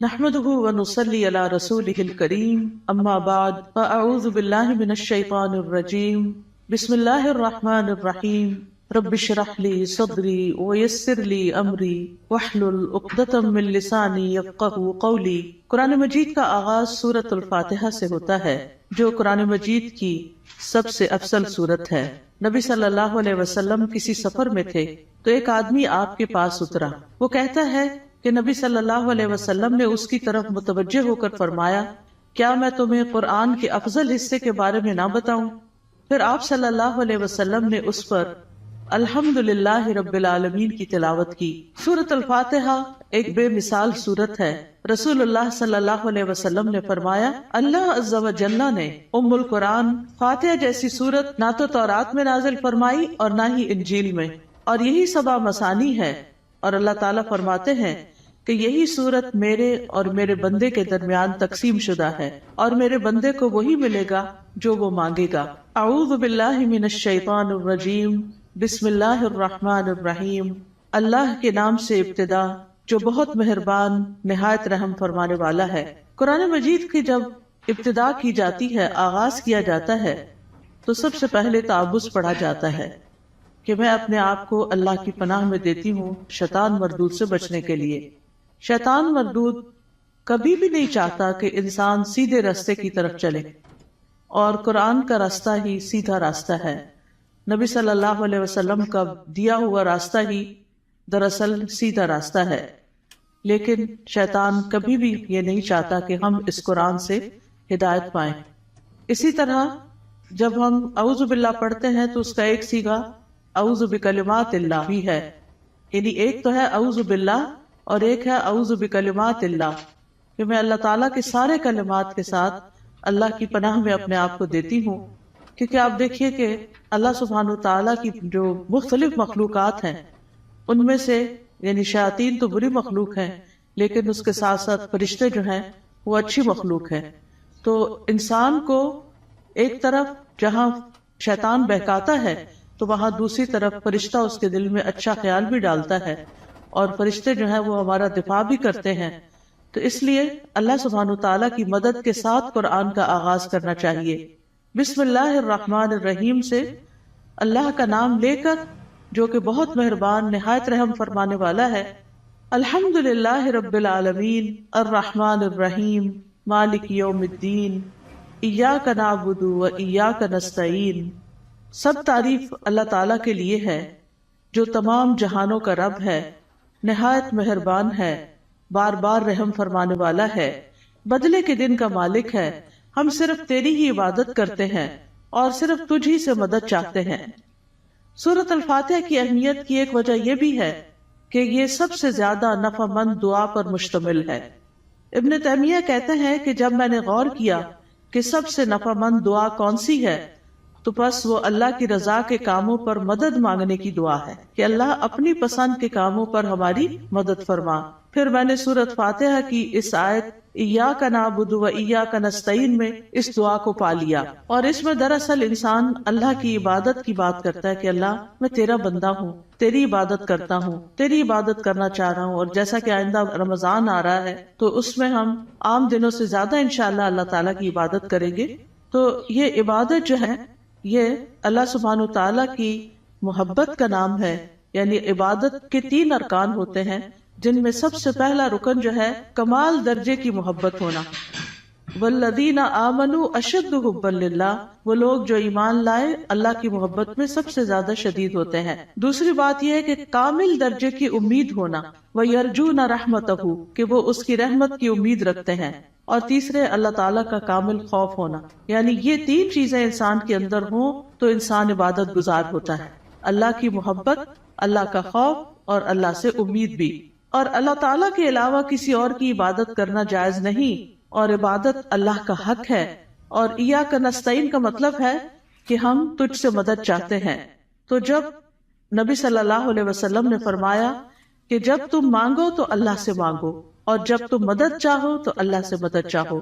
نحمده ونصلي على رسوله الكريم اما بعد فاعوذ بالله من الشيطان الرجيم بسم الله الرحمن الرحيم رب اشرح لي صدري ويسر لي امري واحلل عقدة من لساني يفقهوا قولي۔ قرآن مجید کا آغاز سورۃ الفاتحہ سے ہوتا ہے جو قرآن مجید کی سب سے افضل سورت ہے۔ نبی صلی اللہ علیہ وسلم کسی سفر میں تھے تو ایک آدمی آپ کے پاس اترا۔ وہ کہتا ہے کہ نبی صلی اللہ علیہ وسلم نے اس کی طرف متوجہ ہو کر فرمایا، کیا میں تمہیں قرآن کے افضل حصے کے بارے میں نہ بتاؤں؟ پھر آپ صلی اللہ علیہ وسلم نے اس پر الحمدللہ رب العالمین کی تلاوت کی۔ سورۃ الفاتحہ ایک بے مثال سورت ہے۔ رسول اللہ صلی اللہ علیہ وسلم نے فرمایا، اللہ عز و جل نے ام القرآن فاتحہ جیسی سورت نہ تو تورات میں نازل فرمائی اور نہ ہی انجیل میں، اور یہی سبع مثانی ہے۔ اور اللہ تعالیٰ فرماتے ہیں کہ یہی سورت میرے اور میرے بندے کے درمیان تقسیم شدہ ہے، اور میرے بندے کو وہی ملے گا جو وہ مانگے گا۔ اعوذ باللہ من الشیطان الرجیم بسم اللہ الرحمن الرحیم۔ اللہ کے نام سے ابتدا جو بہت مہربان نہایت رحم فرمانے والا ہے۔ قرآن مجید کی جب ابتدا کی جاتی ہے، آغاز کیا جاتا ہے، تو سب سے پہلے تعوذ پڑھا جاتا ہے کہ میں اپنے آپ کو اللہ کی پناہ میں دیتی ہوں شیطان مردود سے بچنے کے لیے۔ شیطان مردود کبھی بھی نہیں چاہتا کہ انسان سیدھے راستے کی طرف چلے، اور قرآن کا راستہ ہی سیدھا راستہ ہے۔ نبی صلی اللہ علیہ وسلم کا دیا ہوا راستہ ہی دراصل سیدھا راستہ ہے، لیکن شیطان کبھی بھی یہ نہیں چاہتا کہ ہم اس قرآن سے ہدایت پائیں۔ اسی طرح جب ہم اعوذ باللہ پڑھتے ہیں تو اس کا ایک صیغہ اعوذ بکلمات اللہ بھی ہے، یعنی ایک تو ہے اعوذ باللہ اور ایک ہے اعوذ بکلمات اللہ، کہ میں اللہ تعالیٰ کے سارے کلمات کے ساتھ اللہ کی پناہ میں اپنے آپ کو دیتی ہوں۔ کیونکہ آپ دیکھیے کہ اللہ سبحانہ تعالیٰ کی جو مختلف مخلوقات ہیں ان میں سے یعنی شیاطین تو بری مخلوق ہیں، لیکن اس کے ساتھ ساتھ فرشتے جو ہیں وہ اچھی مخلوق ہیں۔ تو انسان کو ایک طرف جہاں شیطان بہکاتا ہے تو وہاں دوسری طرف فرشتہ اس کے دل میں اچھا خیال بھی ڈالتا ہے، اور فرشتے جو ہیں وہ ہمارا دفاع بھی کرتے ہیں۔ تو اس لیے اللہ سبحانہ تعالیٰ کی مدد کے ساتھ قرآن کا آغاز کرنا چاہیے۔ بسم اللہ الرحمن الرحیم سے اللہ کا نام لے کر جو کہ بہت مہربان نہایت رحم فرمانے والا ہے۔ الحمدللہ رب العالمین الرحمن الرحیم مالک یوم الدین ایاک نعبد و ایاک نستعین۔ سب تعریف اللہ تعالیٰ کے لیے ہے جو تمام جہانوں کا رب ہے، نہایت مہربان ہے، بار بار رحم فرمانے والا ہے، بدلے کے دن کا مالک ہے۔ ہم صرف تیری ہی عبادت کرتے ہیں اور صرف تجھ ہی سے مدد چاہتے ہیں۔ سورۃ الفاتحہ کی اہمیت کی ایک وجہ یہ بھی ہے کہ یہ سب سے زیادہ نفع مند دعا پر مشتمل ہے۔ ابن تیمیہ کہتے ہیں کہ جب میں نے غور کیا کہ سب سے نفع مند دعا کون سی ہے تو بس وہ اللہ کی رضا کے کاموں پر مدد مانگنے کی دعا ہے کہ اللہ اپنی پسند کے کاموں پر ہماری مدد فرما۔ پھر میں نے سورۃ فاتحہ کی اس آیت ایاک نعبد و ایاک نستعین میں اس دعا کو پا لیا، اور اس میں دراصل انسان اللہ کی عبادت کی بات کرتا ہے کہ اللہ میں تیرا بندہ ہوں، تیری عبادت کرتا ہوں، تیری عبادت کرنا چاہ رہا ہوں۔ اور جیسا کہ آئندہ رمضان آ رہا ہے تو اس میں ہم عام دنوں سے زیادہ انشاءاللہ اللہ تعالیٰ کی عبادت کریں گے۔ تو یہ عبادت جو ہے یہ اللہ سبحانہ تعالیٰ کی محبت کا نام ہے، یعنی عبادت کے 3 ارکان ہوتے ہیں، جن میں سب سے پہلا رکن جو ہے کمال درجے کی محبت ہونا۔ والذین آمنوا اشد حبا للہ، وہ لوگ جو ایمان لائے اللہ کی محبت میں سب سے زیادہ شدید ہوتے ہیں۔ دوسری بات یہ ہے کہ کامل درجے کی امید ہونا، وَيَرْجُونَ رَحْمَتَهُ، کہ وہ اس کی رحمت کی امید رکھتے ہیں۔ اور تیسرے اللہ تعالیٰ کا کامل خوف ہونا، یعنی یہ 3 چیزیں انسان کے اندر ہوں تو انسان عبادت گزار ہوتا ہے۔ اللہ کی محبت، اللہ کا خوف اور اللہ سے امید بھی۔ اور اللہ تعالیٰ کے علاوہ کسی اور کی عبادت کرنا جائز نہیں، اور عبادت اللہ کا حق ہے۔ اور ایاک نستعین کا مطلب ہے کہ ہم تجھ سے مدد چاہتے ہیں۔ تو جب نبی صلی اللہ علیہ وسلم نے فرمایا کہ جب تم مانگو تو اللہ سے مانگو، اور جب تم مدد چاہو تو اللہ سے مدد چاہو،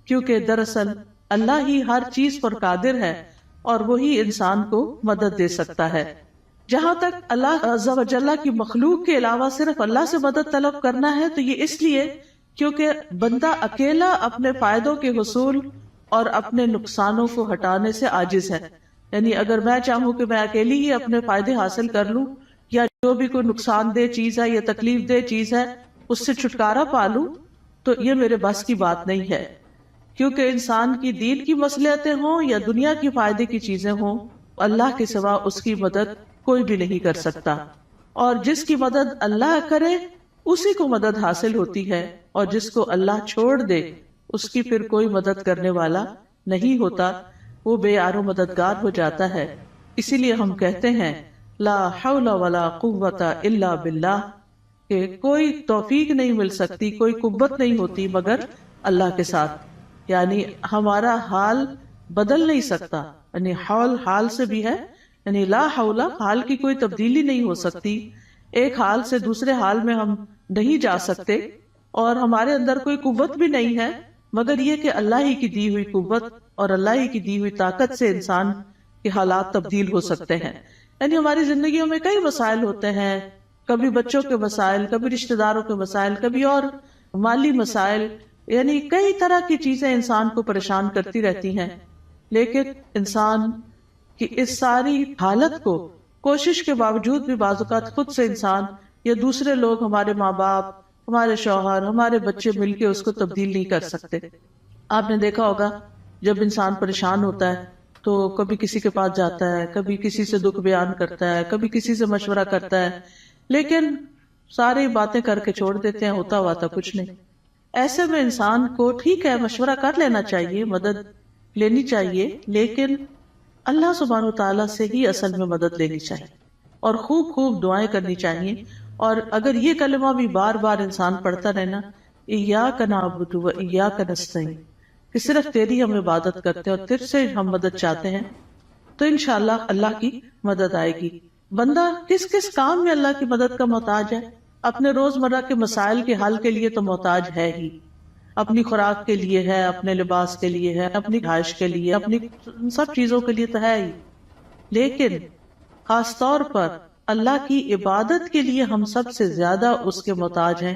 کیونکہ دراصل اللہ ہی ہر چیز پر قادر ہے اور وہی انسان کو مدد دے سکتا ہے۔ جہاں تک اللہ عز و جل کی مخلوق کے علاوہ صرف اللہ سے مدد طلب کرنا ہے تو یہ اس لیے کیونکہ بندہ اکیلا اپنے فائدوں کے حصول اور اپنے نقصانوں کو ہٹانے سے عاجز ہے. یعنی اگر میں چاہوں کہ میں اکیلی ہی اپنے فائدے حاصل کر لوں یا جو بھی کوئی نقصان دہ چیز ہے یا تکلیف دہ چیز ہے اس سے چھٹکارا پا لوں تو یہ میرے بس کی بات نہیں ہے. کیونکہ انسان کی دین کی مصلحتیں ہوں یا دنیا کی فائدے کی چیزیں ہوں، اللہ کے سوا اس کی مدد کوئی بھی نہیں کر سکتا، اور جس کی مدد اللہ کرے اسی کو مدد حاصل ہوتی ہے، اور جس کو اللہ چھوڑ دے اس کی پھر کوئی مدد کرنے والا نہیں ہوتا، وہ بے یار و مددگار ہو جاتا ہے. اسی لیے ہم کہتے ہیں لا حول ولا قوت الا باللہ، کہ کوئی توفیق نہیں مل سکتی، کوئی قوت نہیں ہوتی مگر اللہ کے ساتھ. یعنی ہمارا حال بدل نہیں سکتا، یعنی حول حال سے بھی ہے، یعنی لا حول حال کی کوئی تبدیلی نہیں ہو سکتی، ایک حال سے دوسرے حال میں ہم نہیں جا سکتے، اور ہمارے اندر کوئی قوت بھی نہیں ہے مگر یہ کہ اللہ ہی کی دی ہوئی قوت اور اللہ ہی کی دی ہوئی طاقت سے انسان کے حالات تبدیل ہو سکتے ہیں. یعنی ہماری زندگیوں میں کئی مسائل ہوتے ہیں، کبھی بچوں کے مسائل، کبھی رشتہ داروں کے مسائل، کبھی اور مالی مسائل، یعنی کئی طرح کی چیزیں انسان کو پریشان کرتی رہتی ہیں. لیکن انسان کی اس ساری حالت کو کوشش کے باوجود بھی بعض اوقات خود سے انسان یا دوسرے لوگ، ہمارے ماں باپ، ہمارے شوہر، ہمارے بچے مل کے اس کو تبدیل نہیں کر سکتے. آپ نے دیکھا ہوگا جب انسان پریشان ہوتا ہے تو کبھی کسی کے پاس جاتا ہے، کبھی کسی سے دکھ بیان کرتا ہے، کبھی کسی سے مشورہ کرتا ہے، لیکن ساری باتیں کر کے چھوڑ دیتے ہیں، ہوتا ہوا تھا کچھ نہیں. ایسے میں انسان کو ٹھیک ہے مشورہ کر لینا چاہیے، مدد لینی چاہیے، لیکن اللہ سبحانہ وتعالیٰ سے ہی اصل میں مدد لینی چاہیے اور خوب خوب دعائیں کرنی چاہیے. اور اگر یہ کلمہ بھی بار بار انسان پڑھتا رہنا، ایاک نعبد و ایاک نستعین، کہ صرف تیری ہم عبادت کرتے ہیں اور تجھ سے ہم مدد چاہتے ہیں، تو انشاءاللہ اللہ کی مدد آئے گی. بندہ کس کس کام میں اللہ کی مدد کا محتاج ہے؟ اپنے روزمرہ کے مسائل کے حل کے لیے تو محتاج ہے ہی، اپنی خوراک کے لیے ہے، اپنے لباس کے لیے ہے، اپنی رہائش کے لیے، اپنی سب چیزوں کے لیے تو ہے ہی. لیکن خاص طور پر اللہ کی عبادت کے لیے ہم سب سے زیادہ اس کے محتاج ہیں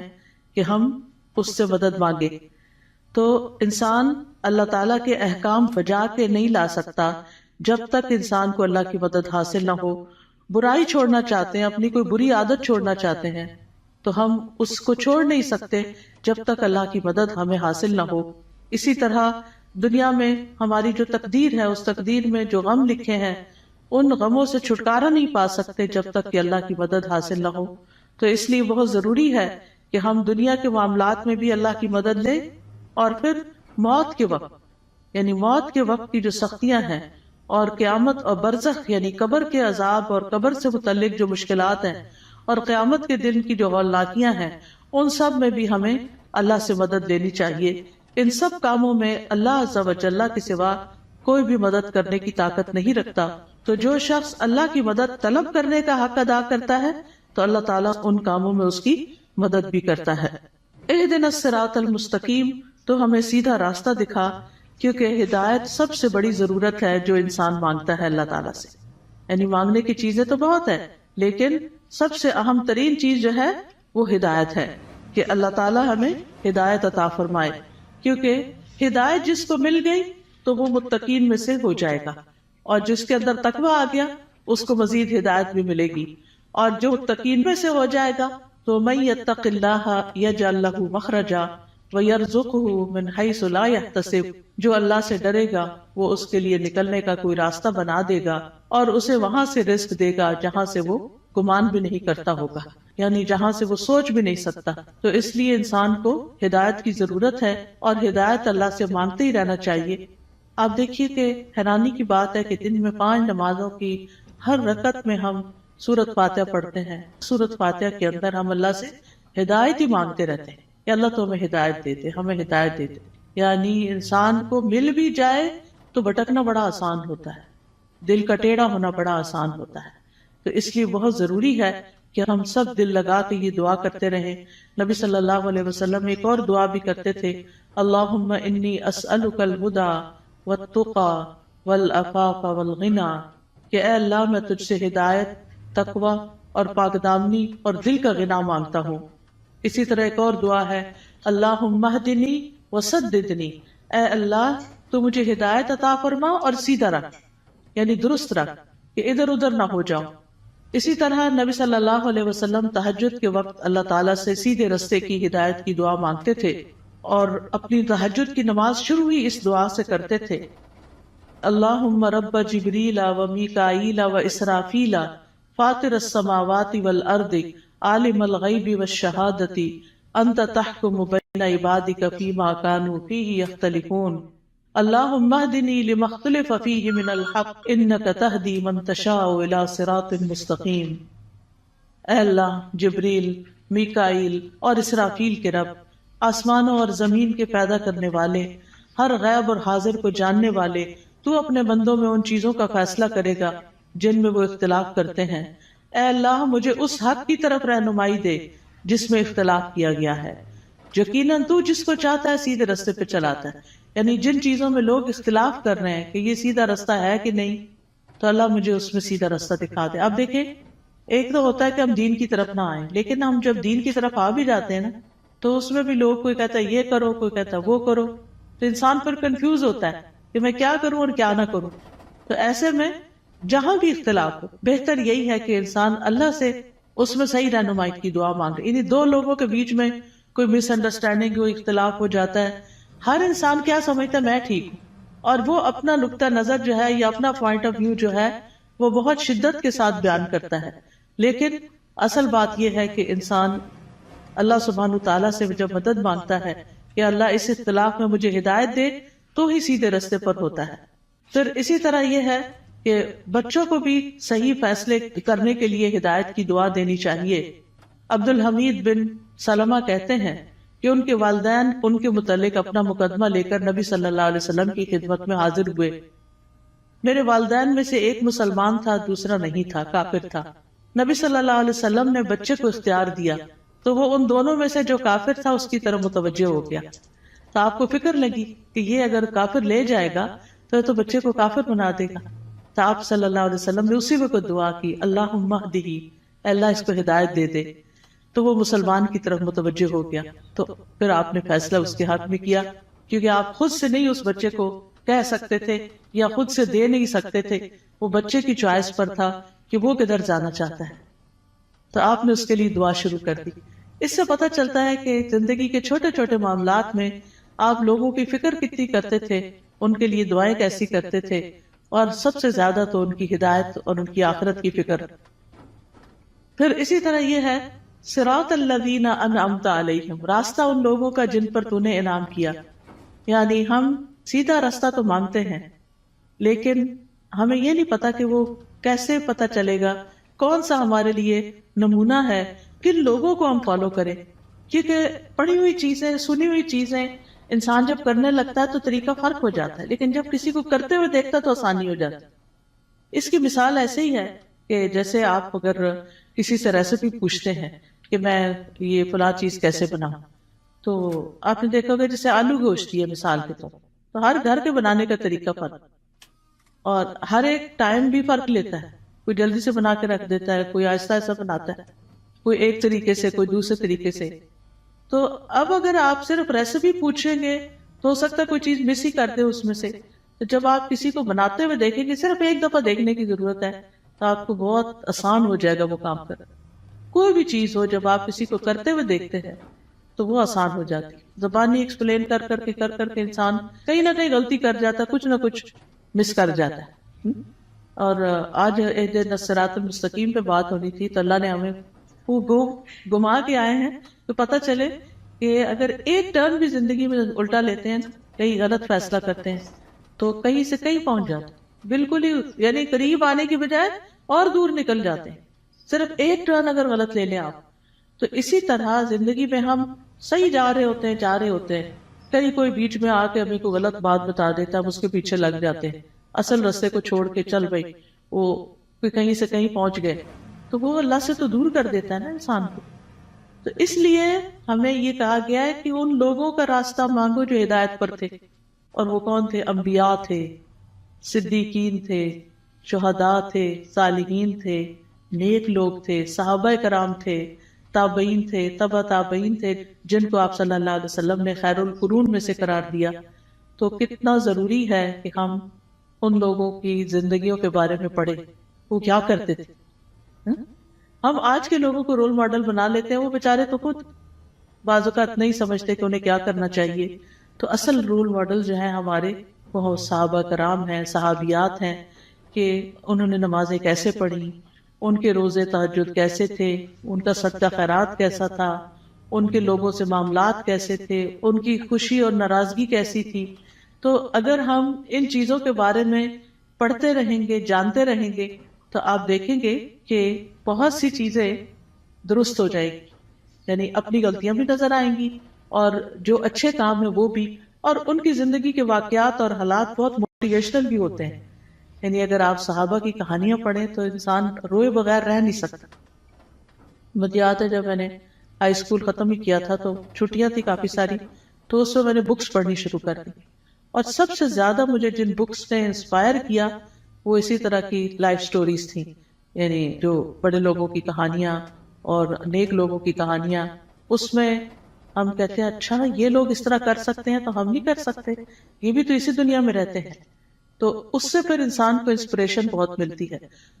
کہ ہم اس سے مدد مانگے. تو انسان اللہ تعالیٰ کے احکام بجا کے نہیں لا سکتا جب تک انسان کو اللہ کی مدد حاصل نہ ہو. برائی چھوڑنا چاہتے ہیں، اپنی کوئی بری عادت چھوڑنا چاہتے ہیں، تو ہم اس کو چھوڑ نہیں سکتے جب تک اللہ کی مدد ہمیں حاصل نہ ہو. اسی طرح دنیا میں ہماری جو تقدیر ہے، اس تقدیر میں جو غم لکھے ہیں، ان غموں سے چھٹکارا نہیں پا سکتے جب تک کہ اللہ کی مدد حاصل نہ ہو. تو اس لیے بہت ضروری ہے کہ ہم دنیا کے معاملات میں بھی اللہ کی مدد لیں، اور پھر موت کے وقت، یعنی موت کے وقت کی جو سختیاں ہیں، اور قیامت اور برزخ یعنی قبر کے عذاب اور قبر سے متعلق جو مشکلات ہیں، اور قیامت کے دن کی جو ہولناکیاں ہیں، ان سب میں بھی ہمیں اللہ سے مدد لینی چاہیے. ان سب کاموں میں اللہ عز و جل کے سوا کوئی بھی مدد کرنے کی طاقت نہیں رکھتا. تو جو شخص اللہ کی مدد طلب کرنے کا حق ادا کرتا ہے تو اللہ تعالیٰ ان کاموں میں اس کی مدد بھی کرتا ہے. اہدنا الصراط المستقیم، تو ہمیں سیدھا راستہ دکھا، کیونکہ ہدایت سب سے بڑی ضرورت ہے جو انسان مانگتا ہے اللہ تعالیٰ سے. یعنی مانگنے کی چیزیں تو بہت ہے، لیکن سب سے اہم ترین چیز جو ہے وہ ہدایت ہے، کہ اللہ تعالیٰ ہمیں ہدایت عطا فرمائے. کیونکہ ہدایت جس کو مل گئی تو وہ متقین میں سے ہو جائے گا، اور جس کے اندر تقویٰ آ گیا اس کو مزید ہدایت بھی ملے گی. اور جو متقین میں سے ہو جائے گا تو من یتق اللہ یجعل لہ مخرجا وَيَرْزُقْهُ مِنْ حَيْثُ لَا يَحْتَسِبُ، جو اللہ سے ڈرے گا وہ اس کے لیے نکلنے کا کوئی راستہ بنا دے گا، اور اسے وہاں سے رزق دے گا جہاں سے وہ گمان بھی نہیں کرتا ہوگا، یعنی جہاں سے وہ سوچ بھی نہیں سکتا. تو اس لیے انسان کو ہدایت کی ضرورت ہے، اور ہدایت اللہ سے مانگتے ہی رہنا چاہیے. آپ دیکھیے کہ حیرانی کی بات ہے کہ دن میں 5 نمازوں کی ہر رکعت میں ہم سورۃ فاتحہ پڑھتے ہیں. سورۃ فاتحہ کے اندر ہم اللہ سے ہدایت ہی مانگتے رہتے ہیں کہ اللہ تو ہمیں ہدایت دے دے، ہمیں ہدایت دے دے. یعنی انسان کو مل بھی جائے تو بھٹکنا بڑا آسان ہوتا ہے، دل کا ٹیڑھا ہونا بڑا آسان ہوتا ہے. تو اس لیے بہت ضروری ہے کہ ہم سب دل لگا کے یہ دعا کرتے رہیں. نبی صلی اللہ علیہ وسلم ایک اور دعا بھی کرتے تھے، اللہم انی اسألک الہدی والتقی والعفاف والغنی، کہ اے اللہ میں تجھ سے ہدایت، تقوی اور پاک دامنی اور دل کا غنا مانگتا ہوں. اسی طرح ایک اور دعا ہے، اللہم اہدنی وسددنی، اے اللہ تو مجھے ہدایت عطا فرما اور سیدھا رکھ، یعنی درست رکھ کہ ادھر ادھر نہ ہو جاؤں۔ اسی طرح نبی صلی اللہ علیہ وسلم تہجد کے وقت اللہ تعالیٰ سے سیدھے رستے کی ہدایت کی دعا مانگتے تھے، اور اپنی تہجد کی نماز شروع ہی اس دعا سے کرتے تھے، اللہم رب جبریل و میکائیل و اسرافیل فاطر السماوات والارض عالم الغیب والشہادت انت تحکم بین عبادک فیما کانوا فیہ یختلفون اللہم اہدنی لما اختلف فیہ من الحق انک تہدی من تشاء الی صراط مستقیم۔ اے اللہ، جبریل، میکائیل اور اسرافیل کے رب، آسمانوں اور زمین کے پیدا کرنے والے، ہر غیب اور حاضر کو جاننے والے، تو اپنے بندوں میں ان چیزوں کا فیصلہ کرے گا جن میں وہ اختلاف کرتے ہیں۔ اے اللہ، مجھے اس حق کی طرف رہنمائی دے جس میں اختلاف کیا گیا ہے، یقیناً تو جس کو چاہتا ہے سیدھے رستے پہ چلاتا ہے۔ یعنی جن چیزوں میں لوگ اختلاف کر رہے ہیں کہ یہ سیدھا رستہ ہے کہ نہیں، تو اللہ مجھے اس میں سیدھا رستہ دکھا دے۔ اب دیکھیں، ایک تو ہوتا ہے کہ ہم دین کی طرف نہ آئیں، لیکن ہم جب دین کی طرف آ بھی جاتے ہیں نا، تو اس میں بھی لوگ، کوئی کہتا ہے یہ کرو، کوئی کہتا ہے وہ کرو، تو انسان پر کنفیوز ہوتا ہے کہ میں کیا کروں اور کیا نہ کروں۔ تو ایسے میں جہاں بھی اختلاف ہو، بہتر یہی ہے کہ انسان اللہ سے اس میں صحیح رہنمائی کی دعا مانگے۔ یعنی دو لوگوں کے بیچ میں کوئی مس انڈرسٹینڈنگ، کوئی اختلاف ہو جاتا ہے، ہر انسان کیا سمجھتا ہے میں ٹھیک ہوں، اور وہ اپنا نقطہ نظر جو ہے یا اپنا پوائنٹ آف ویو جو ہے وہ بہت شدت کے ساتھ بیان کرتا ہے، لیکن اصل بات یہ ہے کہ انسان اللہ سبحانہ تعالیٰ سے جب مدد مانگتا ہے کہ اللہ اس اختلاف میں مجھے ہدایت دے، تو ہی سیدھے رستے پر ہوتا ہے۔ پھر اسی طرح یہ ہے کہ بچوں کو بھی صحیح فیصلے کرنے کے لیے ہدایت کی دعا دینی چاہیے۔ عبد الحمید بن سلمہ کہتے ہیں کہ ان کے والدین ان کے متعلق اپنا مقدمہ لے کر نبی صلی اللہ علیہ وسلم کی خدمت میں حاضر ہوئے۔ میرے والدین میں سے ایک مسلمان تھا، دوسرا نہیں تھا، کافر تھا۔ نبی صلی اللہ علیہ وسلم نے بچے کو اختیار دیا تو وہ ان دونوں میں سے جو کافر تھا اس کی طرف متوجہ ہو گیا۔ تو آپ کو فکر لگی کہ یہ اگر کافر لے جائے گا تو بچے کو کافر بنا دے گا۔ تو آپ صلی اللہ علیہ وسلم نے اسی وقت دعا کی، اللہم اہدہ، اللہ اس کو ہدایت دے دے۔ تو وہ مسلمان کی طرف متوجہ ہو گیا۔ تو پھر آپ نے فیصلہ اس کے حق میں کیا، کیونکہ آپ خود سے نہیں اس بچے کو کہہ سکتے تھے یا خود سے دے نہیں سکتے تھے، وہ بچے کی چوائس پر تھا کہ وہ کدھر جانا چاہتا ہے۔ تو آپ نے اس کے لیے دعا شروع کر دی۔ اس سے پتہ چلتا ہے کہ زندگی کے چھوٹے چھوٹے معاملات میں آپ لوگوں کی فکر کتنی کرتے تھے، ان کے لیے دعائیں کیسی کرتے تھے، اور سب سے زیادہ تو ان کی ہدایت اور ان کی آخرت کی فکر۔ پھر اسی طرح یہ ہے، صراط الذین انعمت علیہم، راستہ ان لوگوں کا جن پر تو نے انعام کیا۔ یعنی ہم سیدھا راستہ تو مانگتے ہیں، لیکن ہمیں یہ نہیں پتا کہ وہ کیسے پتا چلے گا، کون سا ہمارے لیے نمونہ ہے، کن لوگوں کو ہم فالو کریں۔ کیونکہ پڑھی ہوئی چیزیں، سنی ہوئی چیزیں انسان جب کرنے لگتا ہے تو طریقہ فرق ہو جاتا ہے، لیکن جب کسی کو کرتے ہوئے دیکھتا تو آسانی ہو جاتی۔ اس کی مثال ایسے ہی ہے کہ جیسے آپ اگر کسی سے ریسیپی پوچھتے ہیں کہ میں یہ فلاں چیز کیسے بناؤں، تو آپ نے دیکھا ہوگا جیسے آلو گوشت ہے مثال کے طور، تو ہر گھر کے بنانے کا طریقہ فرق، اور ہر ایک ٹائم بھی فرق لیتا ہے۔ کوئی جلدی سے بنا کے رکھ دیتا ہے، کوئی آہستہ آہستہ بناتا ہے، کوئی ایک طریقے سے، کوئی دوسرے طریقے سے۔ تو اب اگر آپ صرف ریسیپی پوچھیں گے تو ہو سکتا ہے کوئی چیز مس ہی کر دے اس میں سے۔ تو جب آپ کسی کو بناتے ہوئے دیکھیں گے، صرف ایک دفعہ دیکھنے کی ضرورت ہے، تو آپ کو بہت آسان ہو جائے گا وہ کام کرنا۔ کوئی بھی چیز ہو، جب آپ کسی کو کرتے ہوئے دیکھتے ہیں تو وہ آسان ہو جاتی۔ زبانی ایکسپلین کر کر کے انسان کہیں نہ کہیں غلطی کر جاتا ہے، کچھ نہ کچھ مس کر جاتا ہے۔ اور آج صراط المستقیم پہ بات ہونی تھی، تو اللہ نے ہمیں وہ گما کے آئے ہیں تو پتہ چلے کہ اگر ایک ٹرن بھی زندگی میں الٹا لیتے ہیں، کہیں غلط فیصلہ کرتے ہیں، تو کہیں سے کہیں پہنچ جاتے ہیں، بالکل ہی یعنی قریب آنے کی بجائے اور دور نکل جاتے ہیں، صرف ایک ٹرن اگر غلط لے لیں آپ۔ تو اسی طرح زندگی میں ہم صحیح جا رہے ہوتے ہیں، کہیں کوئی بیچ میں آ کے ہمیں کوئی غلط بات بتا دیتا ہے، ہم اس کے پیچھے لگ جاتے ہیں، اصل راستے کو چھوڑ کے چل بھائی وہ کہیں سے کہیں پہنچ گئے، تو وہ اللہ سے تو دور کر دیتا ہے نا انسان کو۔ تو اس لیے ہمیں یہ کہا گیا ہے کہ ان لوگوں کا راستہ مانگو جو ہدایت پر تھے، اور وہ کون تھے؟ انبیاء تھے، صدیقین تھے، شہداء تھے، صالحین تھے، نیک لوگ تھے، صحابہ کرام تھے، تابعین تھے، تبع تابعین تھے، جن کو آپ صلی اللہ علیہ وسلم نے خیر القرون میں سے قرار دیا. تو کتنا ضروری ہے کہ ہم ان لوگوں کی زندگیوں کے بارے میں پڑھیں، وہ کیا کرتے تھے. ہم آج کے لوگوں کو رول ماڈل بنا لیتے ہیں، وہ بیچارے تو خود بعض اوقات نہیں سمجھتے کہ انہیں کیا کرنا چاہیے. تو اصل رول ماڈل جو ہیں ہمارے وہ صحابہ کرام ہیں، صحابیات ہیں، کہ انہوں نے نمازیں کیسے پڑھی، ان کے روزے تہجد کیسے تھے، ان کا صدقہ خیرات کیسا تھا، ان کے لوگوں سے معاملات کیسے تھے، ان کی خوشی اور ناراضگی کیسی تھی. تو اگر ہم ان چیزوں کے بارے میں پڑھتے رہیں گے، جانتے رہیں گے، تو آپ دیکھیں گے کہ بہت سی چیزیں درست ہو جائے گی. یعنی اپنی غلطیاں بھی نظر آئیں گی اور جو اچھے کام ہیں وہ بھی. اور ان کی زندگی کے واقعات اور حالات بہت موٹیویشنل بھی ہوتے ہیں. یعنی اگر آپ صحابہ کی کہانیاں پڑھیں تو انسان روئے بغیر رہ نہیں سکتا. مجھے یاد ہے جب میں نے ہائی اسکول ختم ہی کیا تھا تو چھٹیاں تھی کافی ساری، تو اس میں میں نے بکس پڑھنی شروع کر دی. اور سب سے زیادہ مجھے جن بکس نے انسپائر کیا وہ اسی طرح کی لائف سٹوریز تھیں. یعنی جو بڑے لوگوں کی کہانیاں اور نیک لوگوں کی کہانیاں. اس میں ہم کہتے ہیں اچھا یہ لوگ اس طرح کر سکتے ہیں تو ہم نہیں کر سکتے، یہ بھی تو اسی دنیا میں رہتے ہیں. تو اس سے پھر انسان کو انسپریشن بہت ملتی ہے.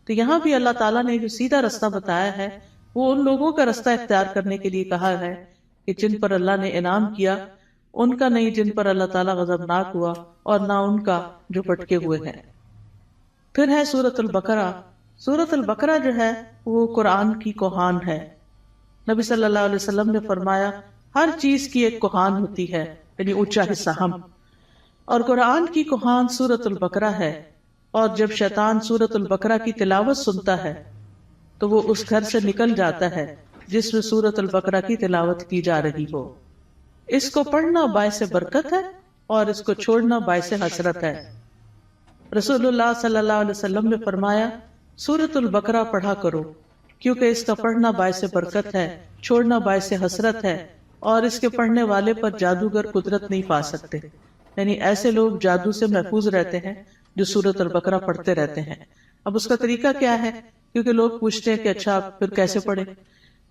تو یہاں بھی اللہ تعالیٰ نے جو سیدھا رستہ بتایا ہے وہ ان لوگوں کا رستہ اختیار کرنے کے لیے کہا ہے کہ جن پر اللہ نے انعام کیا، ان کا نہیں جن پر اللہ تعالیٰ غضبناک ہوا، اور نہ ان کا جو بھٹکے ہوئے ہیں. پھر ہے سورۃ البقرہ. سورۃ البقرہ جو ہے وہ قرآن کی کوہان ہے. نبی صلی اللہ علیہ وسلم نے فرمایا ہر چیز کی ایک کوہان ہوتی ہے، یعنی اونچا حصہ ہم، اور قرآن کی کوہان سورۃ البقرہ ہے. اور جب شیطان سورۃ البقرہ کی تلاوت سنتا ہے تو وہ اس گھر سے نکل جاتا ہے جس میں سورۃ البقرہ کی تلاوت کی جا رہی ہو. اس کو پڑھنا باعث برکت ہے اور اس کو چھوڑنا باعث حسرت ہے. رسول اللہ صلی اللہ علیہ وسلم نے فرمایا سورۃ البقرہ پڑھا کرو، کیونکہ اس کا پڑھنا باعث برکت ہے، چھوڑنا باعث حسرت ہے، اور اس کے پڑھنے والے پر جادوگر قدرت نہیں پا سکتے. یعنی ایسے لوگ جادو سے محفوظ رہتے ہیں جو سورۃ البقرہ پڑھتے رہتے ہیں. اب اس کا طریقہ کیا ہے؟ کیونکہ لوگ پوچھتے ہیں کہ اچھا پھر کیسے پڑھیں.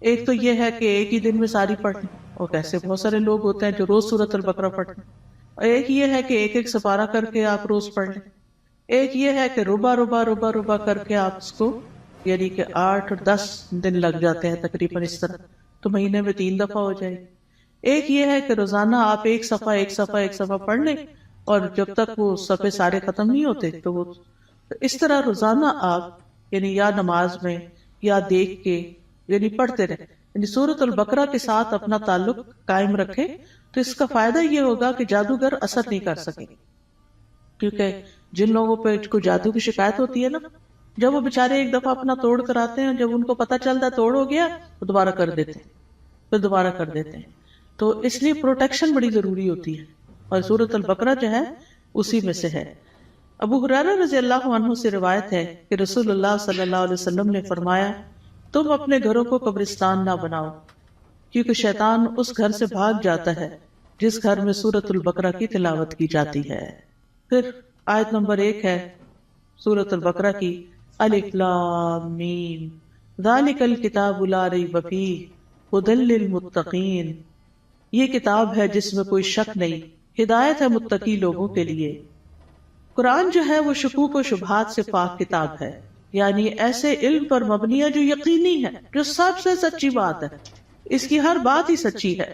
ایک تو یہ ہے کہ ایک ہی دن میں ساری پڑھ لیں، اور کیسے بہت سارے لوگ ہوتے ہیں جو روز سورۃ البقرہ پڑھتے ہیں. اور ایک یہ ہے کہ ایک ایک سپارہ کر کے آپ روز پڑھ لیں. ایک یہ ہے کہ ربع کر کے آپ اس کو، یعنی کہ 8 اور 10 دن لگ جاتے ہیں تقریباً اس طرح، تو مہینے میں 3 دفعہ ہو جائے گی. ایک یہ ہے کہ روزانہ آپ ایک صفحہ پڑھ لیں، اور جب تک وہ صفحے سارے ختم نہیں ہوتے تو وہ اس طرح روزانہ آپ یعنی یا نماز میں یا دیکھ کے یعنی پڑھتے رہیں. یعنی سورۃ البقرہ کے ساتھ اپنا تعلق قائم رکھیں تو اس کا فائدہ یہ ہوگا کہ جادوگر اثر نہیں کر سکیں. کیونکہ جن لوگوں پہ کوئی جادو کی شکایت ہوتی ہے نا، جب وہ بےچارے ایک دفعہ اپنا توڑ کر آتے ہیں، جب ان کو پتہ چلتا ہے توڑ ہو گیا تو دوبارہ کر دیتے ہیں، پھر دوبارہ کر دیتے ہیں. تو اس لیے پروٹیکشن بڑی ضروری ہوتی ہے، اور سورۃ البقرہ جو ہے اسی میں سے ہے. ابو ہریرہ رضی اللہ عنہ سے روایت ہے کہ رسول اللہ صلی اللہ علیہ وسلم نے فرمایا تم اپنے گھروں کو قبرستان نہ بناؤ، کیونکہ شیطان اس گھر سے بھاگ جاتا ہے جس گھر میں سورۃ البقرہ کی تلاوت کی جاتی ہے. پھر آیت نمبر 1 ہے سورۃ البقرہ کی، الف لام میم ذالک الکتاب لا ریب فیہ ھدی للمتقین. یہ کتاب ہے جس میں کوئی شک نہیں، ہدایت ہے متقی لوگوں کے لیے. قرآن جو ہے وہ شکوک و شبہات سے پاک کتاب ہے، یعنی ایسے علم پر مبنی ہے جو یقینی ہے، جو سب سے سچی بات ہے، اس کی ہر بات ہی سچی ہے.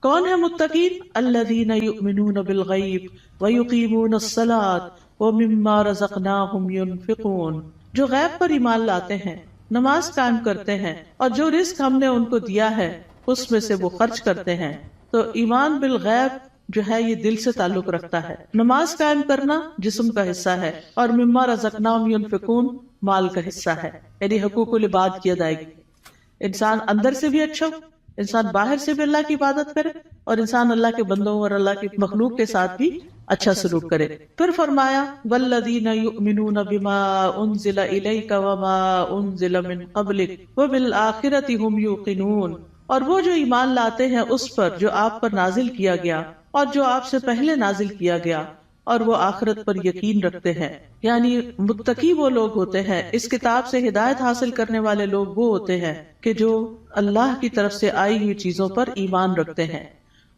کون ہے متقین؟ الذین یؤمنون بالغیب ویقیمون الصلاۃ ومما رزقناہم ینفقون. جو غیب پر ایمان لاتے ہیں، نماز قائم کرتے ہیں، اور جو رزق ہم نے ان کو دیا ہے اس میں سے وہ خرچ کرتے ہیں. تو ایمان بالغیب جو ہے یہ دل سے تعلق رکھتا ہے. نماز قائم کرنا جسم کا حصہ ہے، اور مما رزقناہم ینفقون مال کا حصہ ہے، یعنی حقوق العباد کی ادائیگی. انسان اندر سے بھی اچھا ہو، انسان باہر سے بھی اللہ کی عبادت کرے، اور انسان اللہ کے بندوں اور اللہ کی مخلوق کے ساتھ بھی اچھا سلوک کرے. پھر فرمایا والذین یؤمنون بما انزل الیک وما انزل من قبلک وبالآخرۃ ھم یوقنون. اور وہ جو ایمان لاتے ہیں اس پر جو آپ پر نازل کیا گیا اور جو آپ سے پہلے نازل کیا گیا، اور وہ آخرت پر یقین رکھتے ہیں. یعنی متقی وہ لوگ ہوتے ہیں، اس کتاب سے ہدایت حاصل کرنے والے لوگ وہ ہوتے ہیں کہ جو اللہ کی طرف سے آئی ہوئی چیزوں پر ایمان رکھتے ہیں،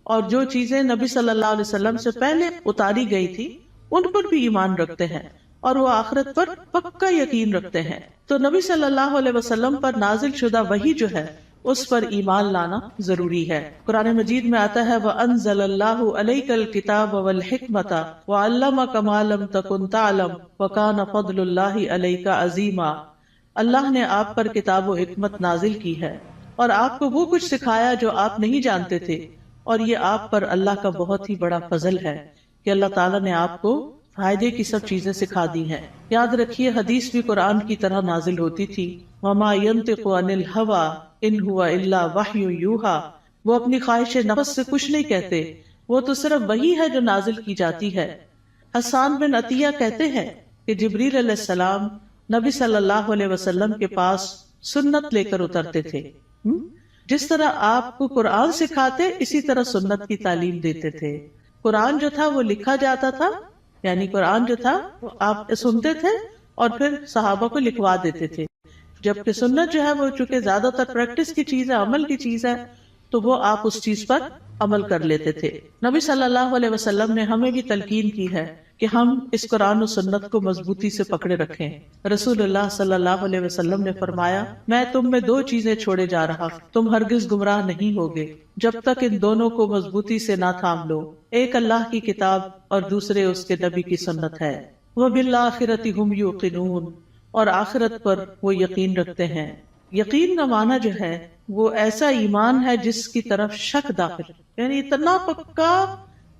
اور جو چیزیں نبی صلی اللہ علیہ وسلم سے پہلے اتاری گئی تھی ان پر بھی ایمان رکھتے ہیں، اور وہ آخرت پر پکا یقین رکھتے ہیں. تو نبی صلی اللہ علیہ وسلم پر نازل شدہ وحی جو ہے اس پر ایمان لانا ضروری ہے. قرآن مجید میں آتا ہے وَأَنزَلَ اللَّهُ عَلَيْكَ الْكِتَابَ وَالْحِكْمَةَ وَعَلَّمَكَ مَا لَمْ تَكُنْ تَعْلَمْ وَكَانَ فَضْلُ اللَّهِ عَلَيْكَ عَظِيمًا. اللہ نے آپ پر کتاب و حکمت نازل کی ہے اور آپ کو وہ کچھ سکھایا جو آپ نہیں جانتے تھے، اور یہ آپ پر اللہ کا بہت ہی بڑا فضل ہے کہ اللہ تعالیٰ نے آپ کو فائدے کی سب چیزیں سکھا دی ہیں. یاد رکھیے حدیث بھی قرآن کی طرح نازل ہوتی تھی. وَمَا يَنطِقُ عَنِ الْهَوَىٰ إِنْ هُوَ إِلَّا وَحْيٌ يُوحَىٰ. وہ اپنی خواہش نفس سے کچھ نہیں کہتے، وہ تو صرف وہی ہے جو نازل کی جاتی ہے. حسان بن عطیہ کہتے ہیں کہ جبریل علیہ السلام نبی صلی اللہ علیہ وسلم کے پاس سنت لے کر اترتے تھے. جس طرح آپ کو قرآن سکھاتے اسی طرح سنت کی تعلیم دیتے تھے. قرآن جو تھا وہ لکھا جاتا تھا، یعنی قرآن جو تھا وہ آپ سنتے تھے اور پھر صحابہ کو لکھوا دیتے تھے، جبکہ سنت جو ہے وہ چونکہ زیادہ تر پریکٹس کی چیز ہے، عمل کی چیز ہے، تو وہ آپ اس چیز پر عمل کر لیتے تھے. نبی صلی اللہ علیہ وسلم نے ہمیں بھی تلقین کی ہے کہ ہم اس قرآن و سنت کو مضبوطی سے پکڑے رکھیں. رسول اللہ صلی اللہ علیہ وسلم نے فرمایا میں تم میں دو چیزیں چھوڑے جا رہا، تم ہرگز گمراہ نہیں ہوگے جب تک ان دونوں کو مضبوطی سے نہ تھام لو. ایک اللہ کی کتاب اور دوسرے اس کے نبی کی سنت ہے. وَبِالْآخِرَةِ هُمْ يُوقِنُونَ. اور آخرت پر وہ یقین رکھتے ہیں. یقین کا معنی جو ہے وہ ایسا ایمان ہے جس کی طرف شک داخل، یعنی اتنا پکا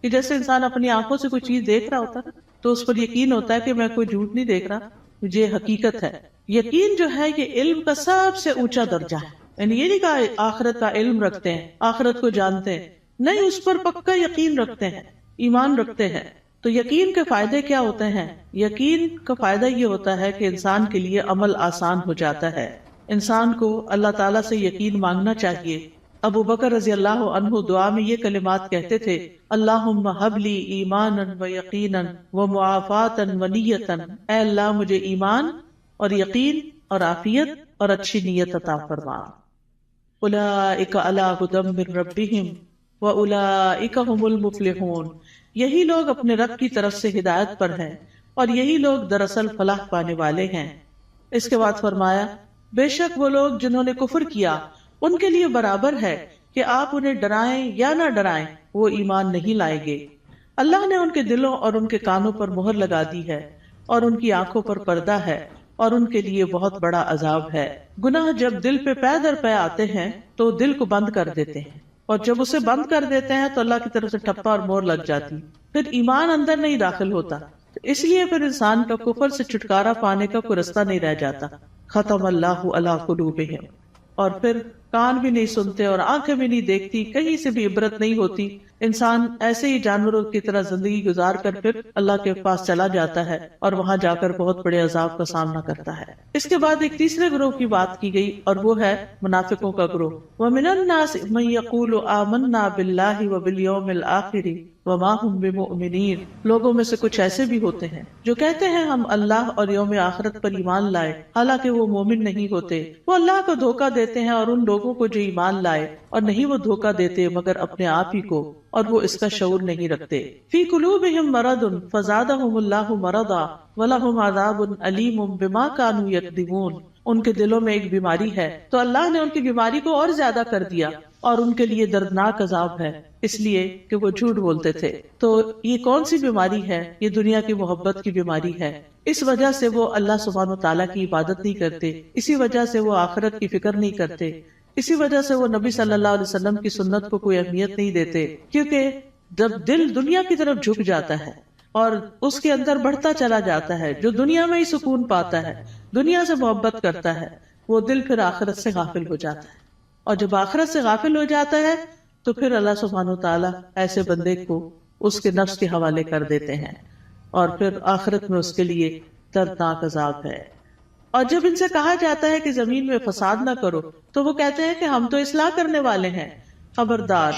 کہ جیسے انسان اپنی آنکھوں سے کوئی چیز دیکھ رہا ہوتا ہے تو اس پر یقین ہوتا ہے کہ میں کوئی جھوٹ نہیں دیکھ رہا، یہ حقیقت ہے. یقین جو ہے یہ علم کا سب سے اونچا درجہ ہے. یعنی یہ نہیں کہا آخرت کا علم رکھتے ہیں، آخرت کو جانتے ہیں، نہیں، اس پر پکا یقین رکھتے ہیں، ایمان رکھتے ہیں. تو یقین کے فائدے کیا ہوتے ہیں؟ یقین کا فائدہ یہ ہوتا ہے کہ انسان کے لیے عمل آسان ہو جاتا ہے. انسان کو اللہ تعالیٰ سے یقین مانگنا چاہیے. ابو بکر رضی اللہ عنہ دعا میں یہ کلمات کہتے تھے اللہم ہب لی ایمانا و یقینا و معافاتا و نیتا. اے اللہ مجھے ایمان اور یقین اور عافیت اور اچھی نیت عطا فرما. اولئک علی ھدی من ربہم واولئک ھم المفلحون. یہی لوگ اپنے رب کی طرف سے ہدایت پر ہیں اور یہی لوگ دراصل فلاح پانے والے ہیں. اس کے بعد فرمایا بے شک وہ لوگ جنہوں نے کفر کیا ان کے لیے برابر ہے کہ آپ انہیں ڈرائیں یا نہ ڈرائیں، وہ ایمان نہیں لائیں گے. اللہ نے ان کے دلوں اور ان کے کانوں پر مہر لگا دی ہے اور ان کی آنکھوں پر پردہ ہے اور ان کے لیے بہت بڑا عذاب ہے. گناہ جب دل پہ پے در پے آتے ہیں تو دل کو بند کر دیتے ہیں، اور جب اسے بند کر دیتے ہیں تو اللہ کی طرف سے ٹھپا اور مور لگ جاتی، پھر ایمان اندر نہیں داخل ہوتا. اس لیے پھر انسان کا کفر سے چھٹکارا پانے کا کوئی رستہ نہیں رہ جاتا. ختم اللہ علی قلوبہم. اور پھر کان بھی نہیں سنتے اور آنکھیں بھی نہیں دیکھتی، کہیں سے بھی عبرت نہیں ہوتی. انسان ایسے ہی جانوروں کی طرح زندگی گزار کر پھر اللہ کے پاس چلا جاتا ہے اور وہاں جا کر بہت بڑے عذاب کا سامنا کرتا ہے. اس کے بعد ایک تیسرے گروہ کی بات کی گئی اور وہ ہے منافقوں کا گروہ. وَمِنَ النَّاسِ مَن يَقُولُ آمَنَّا بِاللَّهِ وَبِالْيَوْمِ الْآخِرِ وَمَا هُمْ بِمُؤْمِنِينَ. لوگوں میں سے کچھ ایسے بھی ہوتے ہیں جو کہتے ہیں ہم اللہ اور یوم آخرت پر ایمان لائے، حالانکہ وہ مومن نہیں ہوتے. وہ اللہ کو دھوکہ دیتے ہیں اور ان لوگوں کو جو ایمان لائے، اور نہیں وہ دھوکہ دیتے مگر اپنے آپ ہی کو، اور وہ اس کا شعور نہیں رکھتے. فی قلوبہم مرض فزادہم اللہ مرضا ولہم عذاب علیم بما کانوا یکذبون. ان کے دلوں میں ایک بیماری ہے تو اللہ نے ان کی بیماری کو اور زیادہ کر دیا اور ان کے لیے دردناک عذاب ہے، اس لیے کہ وہ جھوٹ بولتے تھے. تو یہ کون سی بیماری ہے؟ یہ دنیا کی محبت کی بیماری ہے. اس وجہ سے وہ اللہ سبحانہ و تعالیٰ کی عبادت نہیں کرتے، اسی وجہ سے وہ آخرت کی فکر نہیں کرتے، اسی وجہ سے وہ نبی صلی اللہ علیہ وسلم کی سنت کو کوئی اہمیت نہیں دیتے. کیونکہ جب دل دنیا کی طرف جھک جاتا ہے اور اس کے اندر بڑھتا چلا جاتا ہے، جو دنیا میں ہی سکون پاتا ہے، دنیا سے محبت کرتا ہے، وہ دل پھر آخرت سے غافل ہو جاتا ہے. اور جب آخرت سے غافل ہو جاتا ہے تو پھر اللہ سبحانہ و تعالیٰ ایسے بندے کو اس کے نفس کے حوالے کر دیتے ہیں اور پھر آخرت میں اس کے لیے دردناک عذاب ہے. اور جب ان سے کہا جاتا ہے کہ زمین میں فساد نہ کرو تو وہ کہتے ہیں کہ ہم تو اصلاح کرنے والے ہیں. خبردار،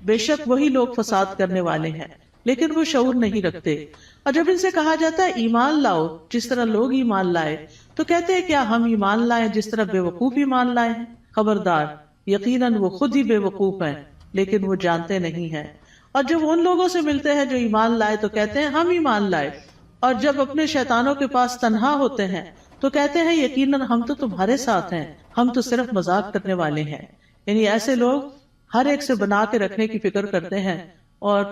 بے شک وہی لوگ فساد کرنے والے ہیں لیکن وہ شعور نہیں رکھتے. اور جب ان سے کہا جاتا ہے ایمان لاؤ جس طرح لوگ ایمان لائے، تو کہتے ہیں کیا ہم ایمان لائیں جس طرح بے وقوف ایمان لائے ہیں؟ خبردار، یقیناً وہ خود ہی بے وقوف ہیں لیکن وہ جانتے نہیں ہیں. اور جب ان لوگوں سے ملتے ہیں جو ایمان لائے تو کہتے ہیں ہم ایمان لائے، اور جب اپنے شیطانوں کے پاس تنہا ہوتے ہیں تو کہتے ہیں یقیناً ہم تو تمہارے ساتھ ہیں، ہم تو صرف مذاق کرنے والے ہیں. یعنی ایسے لوگ ہر ایک سے بنا کے رکھنے کی فکر کرتے ہیں اور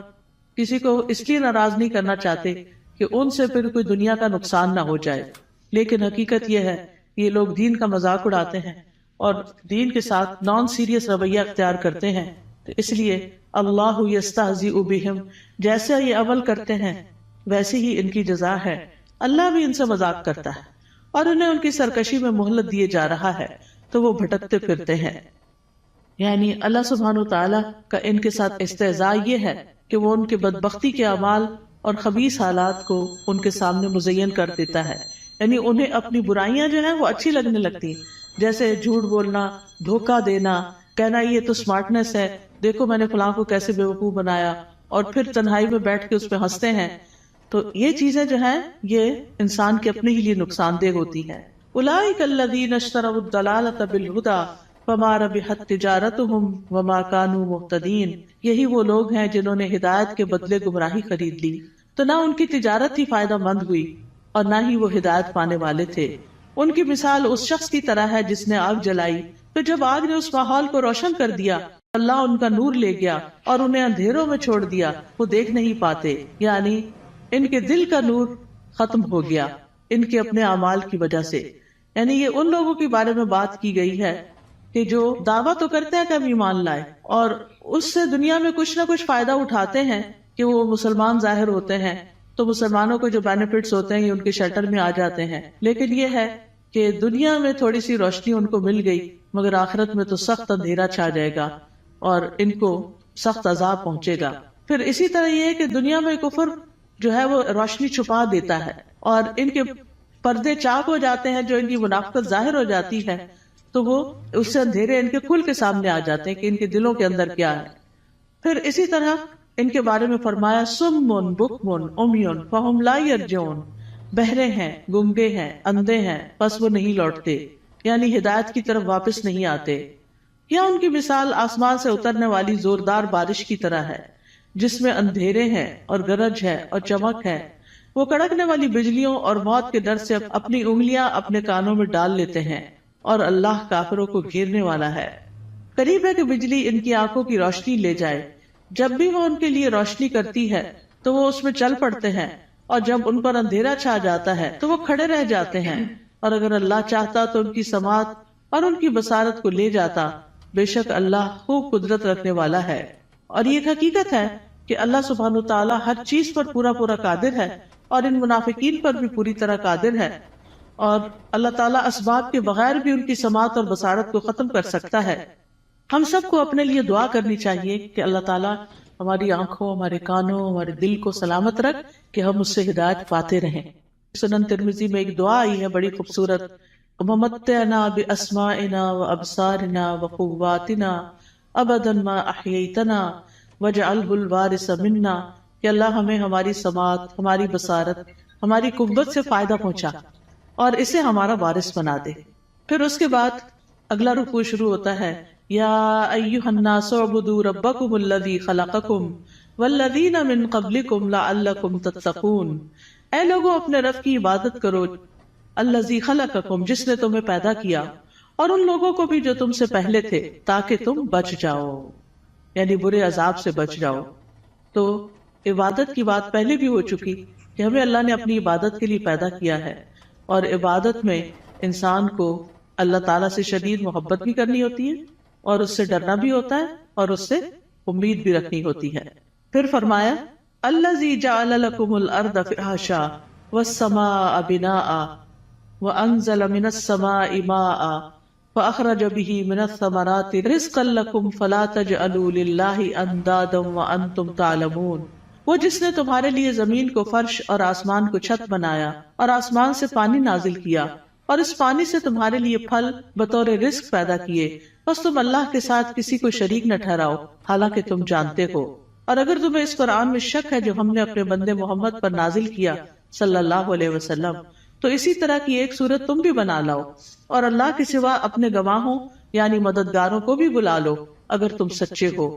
کسی کو اس لیے ناراض نہیں کرنا چاہتے کہ ان سے پھر کوئی دنیا کا نقصان نہ ہو جائے. لیکن حقیقت یہ ہے کہ یہ لوگ دین کا مذاق اڑاتے ہیں اور دین کے ساتھ نان سیریس رویہ اختیار کرتے ہیں. تو اس لیے اللہ یستہزئ بہم، جیسے یہ عمل کرتے ہیں ویسے ہی ان کی جزا ہے. اللہ بھی ان سے مذاق کرتا ہے اور انہیں ان کی سرکشی میں مہلت دیے جا رہا ہے تو وہ بھٹکتے پھرتے ہیں. یعنی اللہ سبحانہ وتعالیٰ کا ان کے ساتھ استہزاء یہ ہے کہ وہ ان کے بدبختی کے اعمال اور خبیث حالات کو ان کے سامنے مزین کر دیتا ہے. یعنی انہیں اپنی برائیاں جو ہیں وہ اچھی لگنے لگتی ہیں، جیسے جھوٹ بولنا، دھوکہ دینا، کہنا یہ تو سمارٹنس ہے، دیکھو میں نے فلاں کو کیسے بیوقوف بنایا، اور پھر تنہائی میں بیٹھ کے اس پہ ہنستے ہیں. تو یہ چیزیں جو ہیں یہ انسان کے اپنے ہی لیے نقصان دہ ہوتی ہیں. اولئک الذین اشتروا الضلالۃ بالہدی فما ربحت تجارتہم وما کانوا مہتدین. یہی وہ لوگ ہیں جنہوں نے ہدایت کے بدلے گمراہی خرید لی، تو نہ ان کی تجارت ہی فائدہ مند ہوئی اور نہ ہی وہ ہدایت پانے والے تھے. ان کی مثال اس شخص کی طرح ہے جس نے آگ جلائی، تو جب آگ نے اس ماحول کو روشن کر دیا اللہ ان کا نور لے گیا اور انہیں اندھیروں میں چھوڑ دیا، وہ دیکھ نہیں پاتے. یعنی ان کے دل کا نور ختم ہو گیا ان کے اپنے اعمال کی وجہ سے. یعنی یہ ان لوگوں کے بارے میں بات کی گئی ہے کہ جو دعویٰ تو کرتے ہیں کہ ہم ایمان لائے اور اس سے دنیا میں کچھ نہ کچھ فائدہ اٹھاتے ہیں کہ وہ مسلمان ظاہر ہوتے ہیں تو مسلمانوں کو جو بینیفٹس ہوتے ہیں یہ ان کے شٹر میں آ جاتے ہیں. لیکن یہ ہے کہ دنیا میں تھوڑی سی روشنی ان کو مل گئی مگر آخرت میں تو سخت اندھیرا چھا جائے گا اور ان کو سخت عذاب پہنچے گا. پھر اسی طرح یہ ہے کہ دنیا میں کفر جو ہے وہ روشنی چھپا دیتا ہے اور ان کے پردے چاک ہو جاتے ہیں، جو ان کی منافقت ظاہر ہو جاتی ہے تو وہ اس سے اندھیرے ان کے کھل کے سامنے آ جاتے ہیں کہ ان کے دلوں کے اندر کیا ہے. پھر اسی طرح ان کے بارے میں فرمایا سم بکم عمی فہم لا یرجعون، بہرے ہیں، گنگے ہیں، اندھے ہیں، پس وہ نہیں لوٹتے، یعنی ہدایت کی طرف واپس نہیں آتے. یا ان کی مثال آسمان سے اترنے والی زوردار بارش کی طرح ہے جس میں اندھیرے ہیں اور گرج ہے اور چمک ہے. وہ کڑکنے والی بجلیوں اور موت کے ڈر سے اپنی انگلیاں اپنے کانوں میں ڈال لیتے ہیں اور اللہ کافروں کو گھیرنے والا ہے. قریب ہے کہ بجلی ان کی آنکھوں کی روشنی لے جائے، جب بھی وہ ان کے لیے روشنی کرتی ہے تو وہ اس میں چل پڑتے ہیں، اور جب ان پر اندھیرا چھا جاتا ہے تو وہ کھڑے رہ جاتے ہیں. اور اگر اللہ چاہتا تو ان کی سماعت اور ان کی بصارت کو لے جاتا، بے شک اللہ خوب قدرت رکھنے والا ہے. اور یہ حقیقت ہے کہ اللہ سبحانہ تعالیٰ ہر چیز پر پورا قادر ہے اور ان منافقین پر بھی پوری طرح قادر ہے، اور اللہ تعالیٰ اسباب کے بغیر بھی ان کی سماعت اور بصارت کو ختم کر سکتا ہے. ہم سب کو اپنے لیے دعا کرنی چاہیے کہ اللہ تعالیٰ ہماری آنکھوں، ہمارے کانوں، ہمارے دل کو سلامت رکھ کہ ہم اس سے ہدایت پاتے رہیں. سنن ترمذی میں ایک دعا آئی ہے بڑی خوبصورت، وَمَتِّعْنَا بِأَسْمَاعِنَا وَأَبْصَارِنَا وَقُوَّاتِنَا أَبَدًا مَا أَحْيَيْتَنَا وَاجْعَلْهُ الْوَارِثَ مِنَّا، کہ اللہ ہمیں ہماری سماعت، ہماری بصارت، ہماری قوت سے فائدہ پہنچا اور اسے ہمارا وارث بنا دے. پھر اس کے بعد اگلا رکوع شروع ہوتا ہے، یا ایھا الناس اعبدوا ربکم الذی خلقکم والذین من قبلکم لعلکم تتقون. اے لوگوں اپنے رب کی عبادت کرو، الذی خلقکم جس نے تمہیں پیدا کیا، اور ان لوگوں کو بھی جو تم سے پہلے تھے، تاکہ تم بچ جاؤ، یعنی برے عذاب سے بچ جاؤ. تو عبادت کی بات پہلے بھی ہو چکی کہ ہمیں اللہ نے اپنی عبادت کے لیے پیدا کیا ہے، اور عبادت میں انسان کو اللہ تعالیٰ سے شدید محبت بھی کرنی ہوتی ہے اور اس سے ڈرنا بھی ہوتا ہے اور اس سے امید بھی رکھنی ہوتی ہے. پھر فرمایا الذی جعل لکم الارض فراشا والسماء بناء وانزل من السماء ماء فاخرج به من الثمرات رزقا لکم فلا تجعلوا للہ اندادا وانتم تعلمون. وہ جس نے تمہارے لیے زمین کو فرش اور آسمان کو چھت بنایا اور آسمان سے پانی نازل کیا اور اس پانی سے تمہارے لیے پھل بطور رزق پیدا کیے، بس تم اللہ کے ساتھ کسی کو شریک نہ ٹھہراؤ حالانکہ تم جانتے ہو. اور اگر تمہیں اس قرآن میں شک ہے جو ہم نے اپنے بندے محمد پر نازل کیا صلی اللہ علیہ وسلم، تو اسی طرح کی ایک صورت تم بھی بنا لاؤ، اور اللہ کے سوا اپنے گواہوں یعنی مددگاروں کو بھی بلا لو اگر تم سچے ہو۔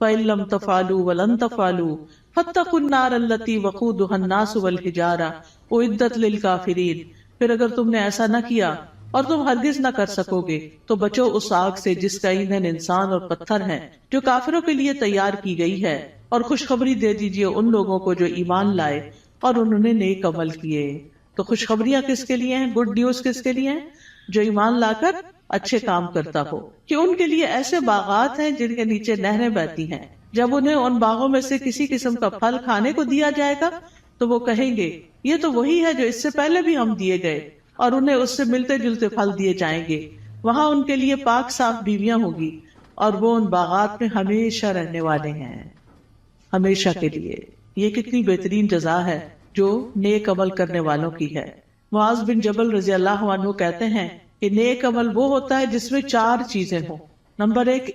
فَإِن لَّمْ تَفْعَلُوا وَلَن تَفْعَلُوا فَاتَّقُوا النَّارَ الَّتِي وَقُودُهَا النَّاسُ وَالْحِجَارَةُ أُعِدَّتْ لِلْكَافِرِينَ، پھر اگر تم نے ایسا نہ کیا اور تم ہرگز نہ کر سکو گے تو بچو اس آگ سے جس کا ایندھن انسان اور پتھر ہیں، جو کافروں کے لیے تیار کی گئی ہے، اور خوشخبری دے دیجئے ان لوگوں کو جو ایمان لائے اور انہوں نے نیک عمل کیے۔ تو خوشخبریاں کس کے لیے ہیں؟ گڈ نیوز کس کے لیے ہیں؟ جو ایمان لا کر اچھے کام کرتا ہو، کہ ان کے لیے ایسے باغات ہیں جن کے نیچے نہریں بہتی ہیں، جب انہیں ان باغوں میں سے کسی قسم کا پھل کھانے کو دیا جائے گا تو وہ کہیں گے یہ تو وہی ہے جو اس سے پہلے بھی ہم دیے گئے، اور انہیں اس سے ملتے جلتے پھل دیے جائیں گے۔ وہاں ان کے لیے پاک صاف بیویاں ہوگی، اور وہ ان باغات میں ہمیشہ رہنے والے ہیں، ہمیشہ کے لیے۔ یہ کتنی بہترین جزا ہے جو نیک عمل کرنے والوں کی ہے۔ معاذ بن جبل رضی اللہ عنہ کہتے ہیں کہ نیک عمل وہ ہوتا ہے جس میں 4 چیزیں ہوں۔ نمبر 1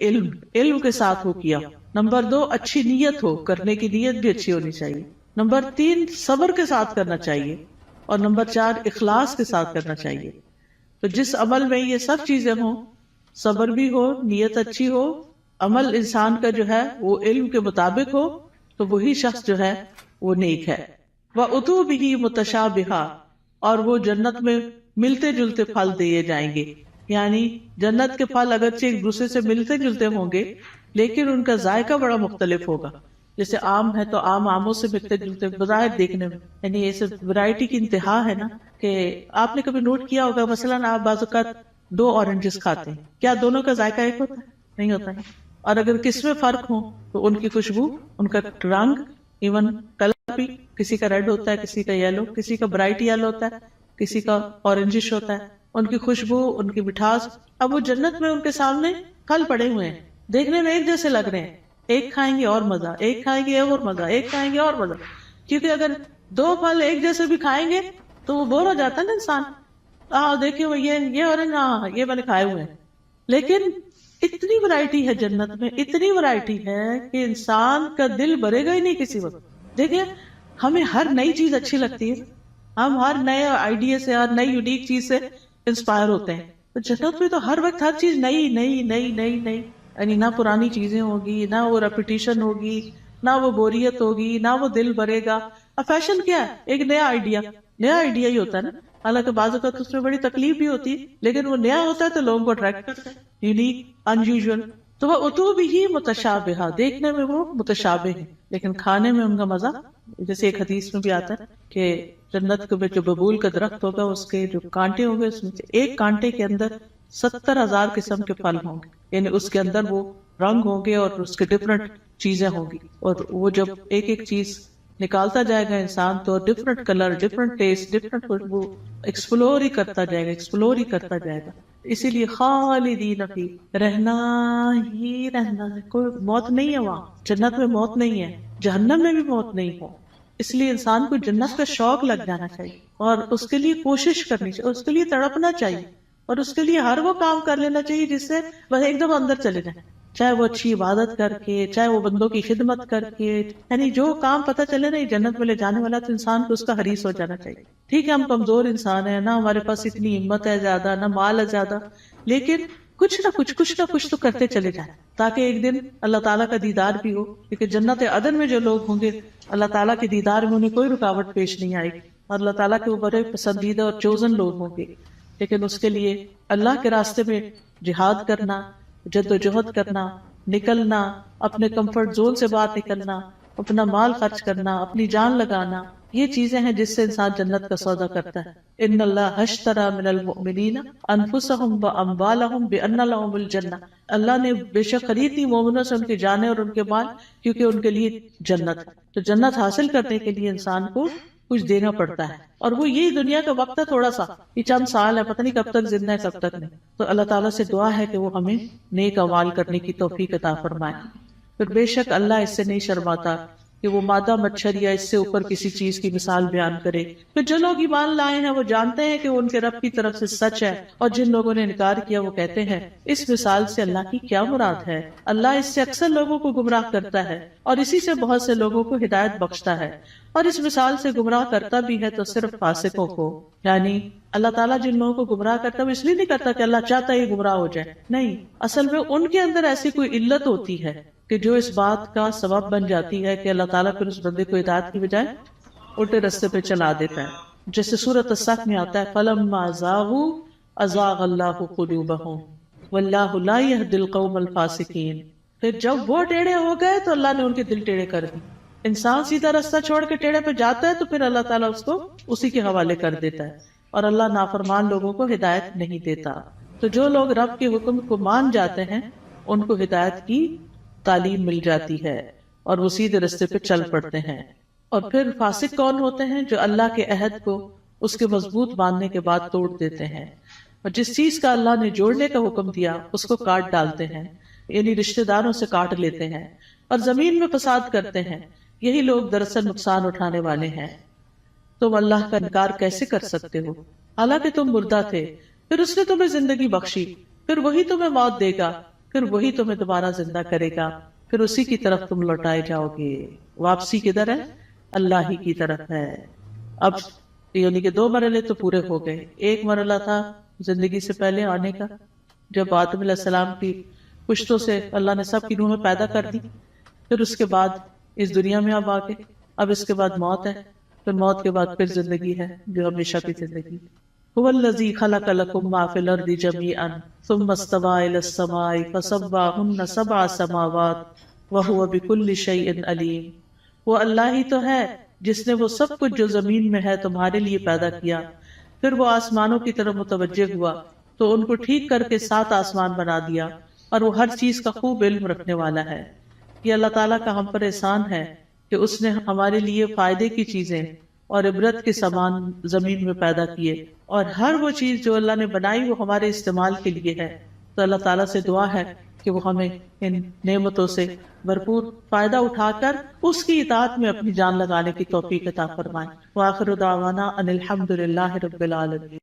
علم کے ساتھ ہو کیا۔ نمبر 2 اچھی نیت ہو، کرنے کی نیت بھی اچھی ہونی چاہیے۔ نمبر 3 صبر کے ساتھ کرنا چاہیے، اور نمبر 4 اخلاص کے ساتھ کرنا چاہیے۔ تو جس عمل میں یہ سب چیزیں ہوں، صبر بھی ہو، نیت اچھی ہو، عمل انسان کا جو ہے وہ علم کے مطابق ہو، تو وہی شخص جو ہے وہ نیک ہے۔ وَأُتُوا بِهِ مُتَشَابِهًا، اور وہ جنت میں ملتے جلتے پھل دیے جائیں گے، یعنی جنت کے پھل اگرچہ ایک دوسرے سے ملتے جلتے ہوں گے لیکن ان کا ذائقہ بڑا مختلف ہوگا۔ جیسے آم ہے تو آموں سے ملتے جلتے بظاہر دیکھنے میں، یعنی یہ صرف ورائٹی کی انتہا ہے نا، کہ آپ نے کبھی نوٹ کیا ہوگا مثلاً آپ بعض اوقات 2 اورنجز کھاتے ہیں، کیا دونوں کا ذائقہ ایک ہوتا ہے؟ نہیں ہوتا ہے۔ اور اگر کس میں فرق ہو تو ان کی خوشبو، ان کا رنگ، ایون کلر بھی، کسی کا ریڈ ہوتا ہے، کسی کا یلو، کسی کا برائٹ یلو ہوتا ہے، کسی کا اورنجش ہوتا ہے، ان کی خوشبو، ان کی مٹھاس۔ اب وہ جنت میں ان کے سامنے پھل پڑے ہوئے ہیں، دیکھنے میں ایک جیسے لگ رہے ہیں، ایک کھائیں گے اور مزہ، ایک کھائیں گے اور مزہ، ایک کھائیں گے اور مزہ، کیونکہ اگر 2 پھل ایک جیسے بھی کھائیں گے تو وہ بور ہو جاتا ہے نا انسان، دیکھیں وہ یہ اورنج، ہاں یہ میں نے کھائے ہوئے ہیں۔ لیکن اتنی ورائٹی ہے جنت میں، اتنی ورائٹی ہے کہ انسان کا دل بھرے گا ہی نہیں کسی وقت۔ دیکھیں ہمیں ہر نئی چیز اچھی لگتی ہے، ہم ہر نئے آئیڈیا سے، ہر نئی یونیک چیز سے انسپائر ہوتے ہیں، تو جنت میں تو ہر وقت ہر چیز نئی نئی نئی نئی نئی، یعنی نہ پرانی چیزیں ہوگی، نہ وہ ریپیٹیشن ہوگی، نہ وہ بوریت ہوگی، نہ وہ دل بھرے گا۔ اب فیشن کیا ہے؟ ایک نیا آئیڈیا ہی ہوتا ہے نا، حالانکہ بعض اوقات اس میں بڑی تکلیف بھی ہوتی ہے، لیکن وہ نیا ہوتا ہے تو لوگوں کو اٹریکٹ کرتا ہے، یونیک، انیوژل۔ تو وہ اتو بھی متشابہہ، دیکھنے میں وہ متشابہ ہیں لیکن کھانے میں ان کا مزہ، جیسے ایک حدیث میں بھی آتا ہے کہ جنت کے جو ببول کا درخت ہوگا اس کے جو کانٹے ہوں گے، اس میں سے ایک کانٹے کے اندر 70,000 قسم کے پھل ہوں گے، یعنی اس کے اندر وہ رنگ ہوں گے اور اس کے ڈفرنٹ چیزیں ہوں گی، اور وہ جب ایک ایک چیز نکالتا جائے گا انسان تو different colour, different test, different خوشبو، ایکسپلور ہی کرتا جائے گا، ایکسپلور ہی کرتا جائے گا۔ اسی لیے خالدین فی، رہنا ہی رہنا ہے، کوئی موت نہیں ہے وہاں، جنت میں موت نہیں ہے، جہنم میں بھی موت نہیں ہے۔ اس لیے انسان کو جنت کا شوق لگ جانا چاہیے اور اس کے لیے کوشش کرنی چاہیے، اس کے لیے تڑپنا چاہیے، اور اس کے لیے ہر وہ کام کر لینا چاہیے جس سے وہ ایک دم اندر چلے جائیں، چاہے وہ اچھی عبادت کر کے، چاہے وہ بندوں کی خدمت کر کے، یعنی جو کام پتہ چلے نا جنت میں لے جانے والا، تو انسان کو اس کا حریص ہو جانا چاہیے۔ ٹھیک ہے ہم کمزور انسان ہیں، نہ ہمارے پاس اتنی ہمت ہے زیادہ، نہ مال ہے زیادہ، لیکن کچھ نہ کچھ تو کرتے چلے جائیں تاکہ ایک دن اللہ تعالیٰ کا دیدار بھی ہو، کیونکہ جنت عدن میں جو لوگ ہوں گے اللہ تعالیٰ کے دیدار میں انہیں کوئی رکاوٹ پیش نہیں آئے گی، اور اللہ تعالیٰ کے وہ بڑے پسندیدہ اور چوزن لوگ ہوں گے۔ لیکن اس کے لیے اللہ کے راستے میں جہاد کرنا، جد و جہد کرنا، نکلنا، اپنے کمفرٹ زون سے باہر نکلنا، اپنا مال خرچ کرنا، اپنی جان لگانا، یہ چیزیں ہیں جس سے انسان جنت کا سودا کرتا ہے۔ ان اللہ اشتری من المؤمنین انفسهم واموالهم بان لهم الجنہ، اللہ نے بے شک خرید لی مومنوں سے ان کی جانیں اور ان کے مال، کیونکہ ان کے لیے جنت ہے۔ تو جنت حاصل کرنے کے لیے انسان کو کچھ دینا پڑتا ہے، اور وہ یہی دنیا کا وقت ہے، تھوڑا سا، یہ چند سال ہے، پتہ نہیں کب تک زندہ ہے کب تک نہیں۔ تو اللہ تعالیٰ سے دعا ہے کہ وہ ہمیں نیک اعمال کرنے کی توفیق عطا فرمائے۔ پھر بے شک اللہ اس سے نہیں شرماتا کہ وہ مادہ مچھر یا اس سے اوپر کسی چیز کی مثال بیان کرے. پھر جو لوگ ایمان لائے ہیں وہ جانتے ہیں کہ وہ ان کے رب کی طرف سے سچ ہے، اور جن لوگوں نے انکار کیا وہ کہتے ہیں اس مثال سے اللہ کی کیا مراد ہے. اللہ اس سے اکثر لوگوں کو گمراہ کرتا ہے اور اسی سے بہت سے لوگوں کو ہدایت بخشتا ہے، اور اس مثال سے گمراہ کرتا بھی ہے تو صرف فاسقوں کو. یعنی اللہ تعالیٰ جن لوگوں کو گمراہ کرتا ہے وہ اس لیے نہیں کرتا کہ اللہ چاہتا ہے یہ گمراہ ہو جائے، نہیں، اصل میں ان کے اندر ایسی کوئی علت ہوتی ہے کہ جو اس بات کا سبب بن جاتی ہے کہ اللہ تعالیٰ پھر اس بندے کو ہدایت کی بجائے الٹے رستے پہ چلا دیتا ہے. جیسے سورۃ الصف میں آتا ہے فَلَمَّا زَاغُوا أَزَاغَ اللَّهُ قُلُوبَهُمْ وَاللَّهُ لَا يَهْدِي الْقَوْمَ الْفَاسِقِينَ. پھر جب وہ ٹیڑھے ہو گئے تو اللہ نے ان کے دل ٹیڑھے کر دیے. انسان سیدھا راستہ چھوڑ کے ٹیڑھے پہ جاتا ہے تو پھر اللہ تعالیٰ اس کو اسی کے حوالے کر دیتا ہے، اور اللہ نافرمان لوگوں کو ہدایت نہیں دیتا. تو جو لوگ رب کے حکم کو مان جاتے ہیں ان کو ہدایت کی تعلیم مل جاتی ہے اور وہ سیدھے راستے پہ چل پڑتے ہیں. اور پھر فاسق کون ہوتے ہیں؟ جو اللہ کے عہد کو اس کے مضبوط باندھنے کے بعد توڑ دیتے ہیں، اور جس چیز کا اللہ نے جوڑنے کا حکم دیا اس کو کاٹ ڈالتے ہیں، یعنی رشتہ داروں سے کاٹ لیتے ہیں اور زمین میں فساد کرتے ہیں. یہی لوگ دراصل نقصان اٹھانے والے ہیں. تم اللہ کا انکار کیسے کر سکتے ہو حالانکہ تم مردہ تھے، پھر اس نے تمہیں زندگی بخشی، پھر وہی تمہیں موت دے گا، پھر وہی تمہیں دوبارہ زندہ کرے گا، پھر اسی کی طرف تم لوٹائے جاؤ گے. واپسی کدھر ہے؟ اللہ ہی کی طرف ہے. اب یعنی کہ 2 مرحلے تو پورے ہو گئے. ایک مرحلہ تھا زندگی سے پہلے آنے کا، جب آدم علیہ السلام کی پشتوں سے اللہ نے سب کی روحیں پیدا کر دی. پھر اس کے بعد اس دنیا میں اب آگے، اب اس کے بعد موت ہے، پھر موت کے بعد پھر زندگی ہے جو ہمیشہ کی زندگی. هو الذی خلق لکم ما فی الارض جمیعا ثم استوى الی السماء فسواہن 7 سماوات وہو بکل شیء علیم. وہ اللہ ہی تو ہے جس نے وہ سب کچھ جو زمین میں ہے تمہارے لیے پیدا کیا، پھر وہ آسمانوں کی طرف متوجہ ہوا تو ان کو ٹھیک کر کے 7 آسمان بنا دیا، اور وہ ہر چیز کا خوب علم رکھنے والا ہے. یہ اللہ تعالیٰ کا ہم پر احسان ہے کہ اس نے ہمارے لیے فائدے کی چیزیں اور عبرت کے سامان زمین میں پیدا کیے، اور ہر وہ چیز جو اللہ نے بنائی وہ ہمارے استعمال کے لیے ہے. تو اللہ تعالیٰ سے دعا ہے کہ وہ ہمیں ان نعمتوں سے بھرپور فائدہ اٹھا کر اس کی اطاعت میں اپنی جان لگانے کی توفیق عطا فرمائے. وآخر دعوانا ان الحمد للہ رب العالمین.